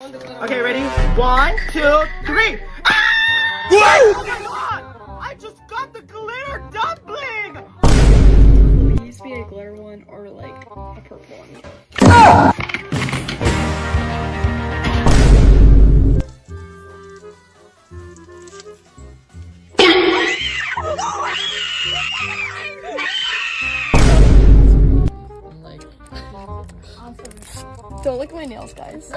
Okay, ready? 1, 2, 3. Ah! Oh my god! I just got the glitter dumpling! Please be a glitter one or like a purple one. Don't look at my nails, guys.